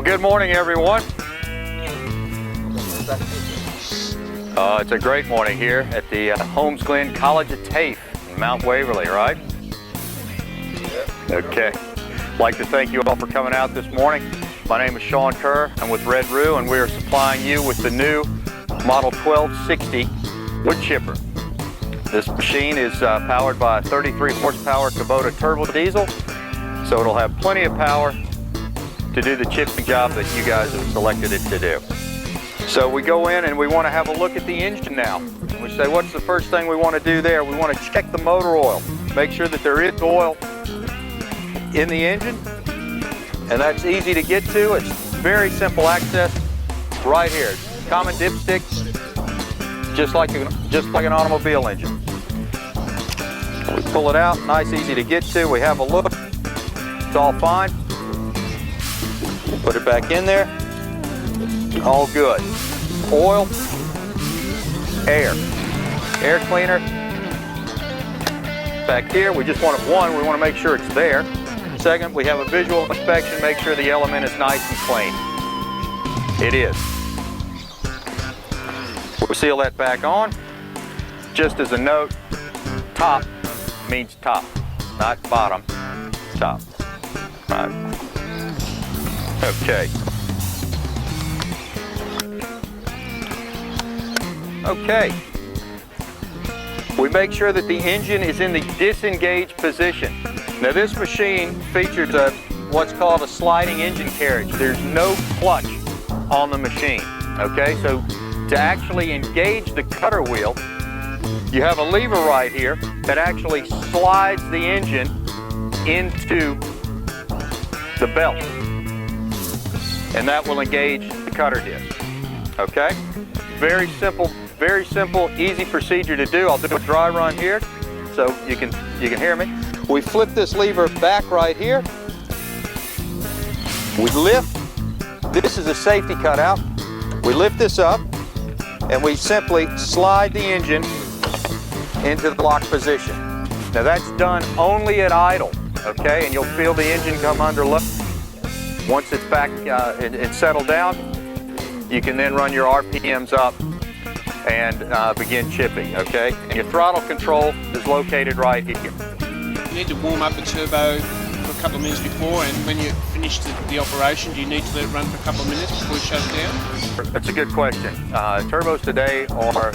Good morning, everyone. It's a great morning here at the Holmesglen College TAFE in Mount Waverly, right? Okay. I'd like to thank you all for coming out this morning. My name is Sean Kerr. I'm with Red Roo, and we are supplying you with the new Model 1260 Woodchipper. This machine is powered by a 33 horsepower Kubota turbo diesel, so it'll have plenty of power to do the chipping job that you guys have selected it to do. So we go in and we want to have a look at the engine now. We say, what's the first thing we want to do there? We want to check the motor oil. Make sure that there is oil in the engine. And that's easy to get to. It's very simple access right here. Common dipstick, just like an automobile engine. We pull it out, nice, easy to get to. We have a look. It's all fine. Put it back in there. All good. Oil, air cleaner. Back here, we just want it, one, we want to make sure it's there. Second, we have a visual inspection, make sure the element is nice and clean. It is. We'll seal that back on. Just as a note, top means top, not bottom, top. Right. Okay. Okay. We make sure that the engine is in the disengaged position. Now this machine features what's called a sliding engine carriage. There's no clutch on the machine. Okay, so to actually engage the cutter wheel, you have a lever right here that actually slides the engine into the belt. And that will engage the cutter disc. Okay? Very simple, easy procedure to do. I'll do a dry run here so you can hear me. We flip this lever back right here. We lift. This is a safety cutout. We lift this up and we simply slide the engine into the lock position. Now that's done only at idle, okay? And you'll feel the engine come under load. Once it's back and settled down, you can then run your RPMs up and begin chipping, okay? And your throttle control is located right here. You need to warm up the turbo for a couple of minutes before, and when you finish the operation, do you need to let it run for a couple of minutes before you shut it down? That's a good question. Turbos today are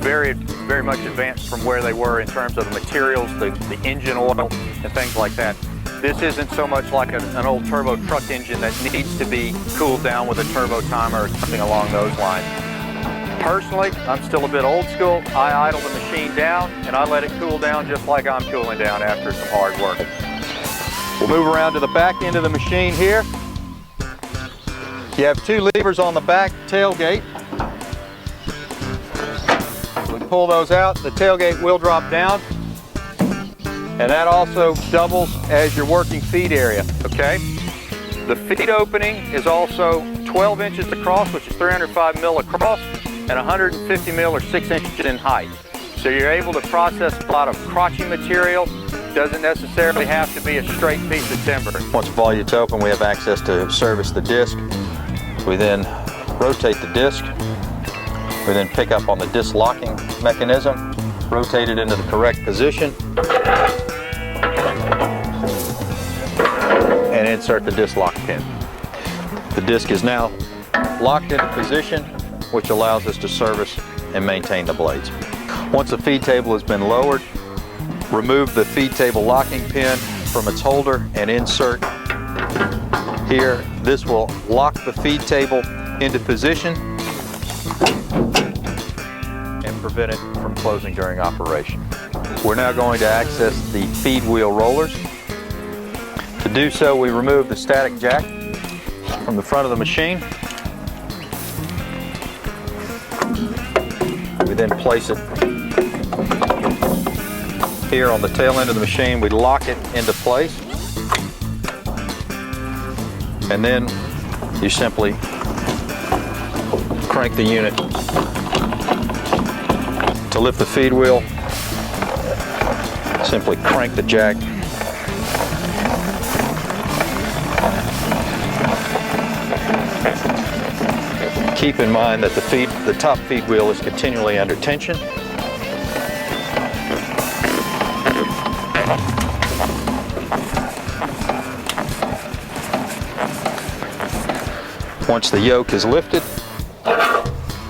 very much advanced from where they were in terms of the materials, the engine oil, and things like that. This isn't so much like an old turbo truck engine that needs to be cooled down with a turbo timer or something along those lines. Personally, I'm still a bit old school. I idle the machine down and I let it cool down just like I'm cooling down after some hard work. We'll move around to the back end of the machine here. You have two levers on the back tailgate. We pull those out, the tailgate will drop down. And that also doubles as your working feed area, okay? The feed opening is also 12 inches across, which is 305 mil across, and 150 mil or 6 inches in height. So you're able to process a lot of crotchy material. Doesn't necessarily have to be a straight piece of timber. Once the volutes open, we have access to service the disc. We then rotate the disc. We then pick up on the disc locking mechanism, rotate it into the correct position, and insert the disc lock pin. The disc is now locked into position, which allows us to service and maintain the blades. Once the feed table has been lowered, remove the feed table locking pin from its holder and insert here. This will lock the feed table into position and prevent it from closing during operation. We're now going to access the feed wheel rollers. do so, we remove the static jack from the front of the machine. We then place it here on the tail end of the machine. We lock it into place. And then you simply crank the unit to lift the feed wheel. Simply crank the jack. Keep in mind that the top feed wheel is continually under tension. Once the yoke is lifted,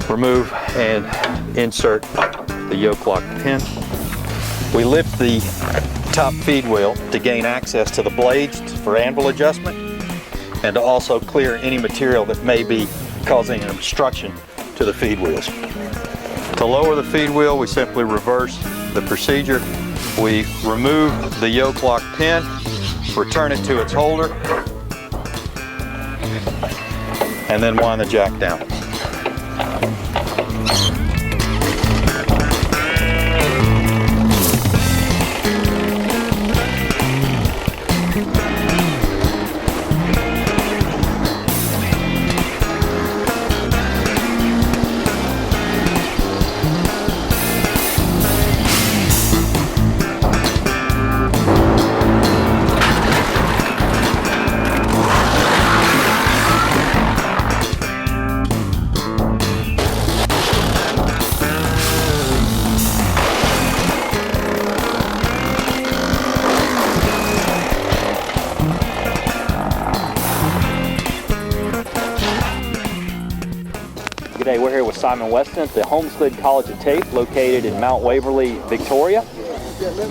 remove and insert the yoke lock pin. We lift the top feed wheel to gain access to the blades for anvil adjustment and to also clear any material that may be causing an obstruction to the feed wheels. To lower the feed wheel, we simply reverse the procedure. We remove the yoke lock pin, return it to its holder, and then wind the jack down. Today we're here with Simon Weston at the Holmesglen TAFE located in Mount Waverly, Victoria.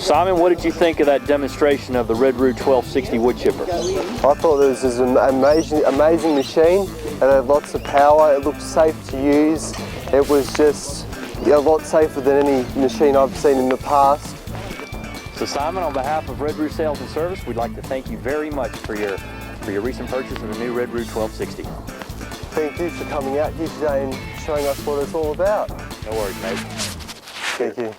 Simon, what did you think of that demonstration of the Red Roo 1260 wood chipper? I thought this was an amazing machine. It had lots of power, it looked safe to use. It was just a lot safer than any machine I've seen in the past. So Simon, on behalf of Red Roo Sales and Service, we'd like to thank you very much for your recent purchase of the new Red Roo 1260. Thank you for coming out here today and showing us what it's all about. No worries, mate. Thank you.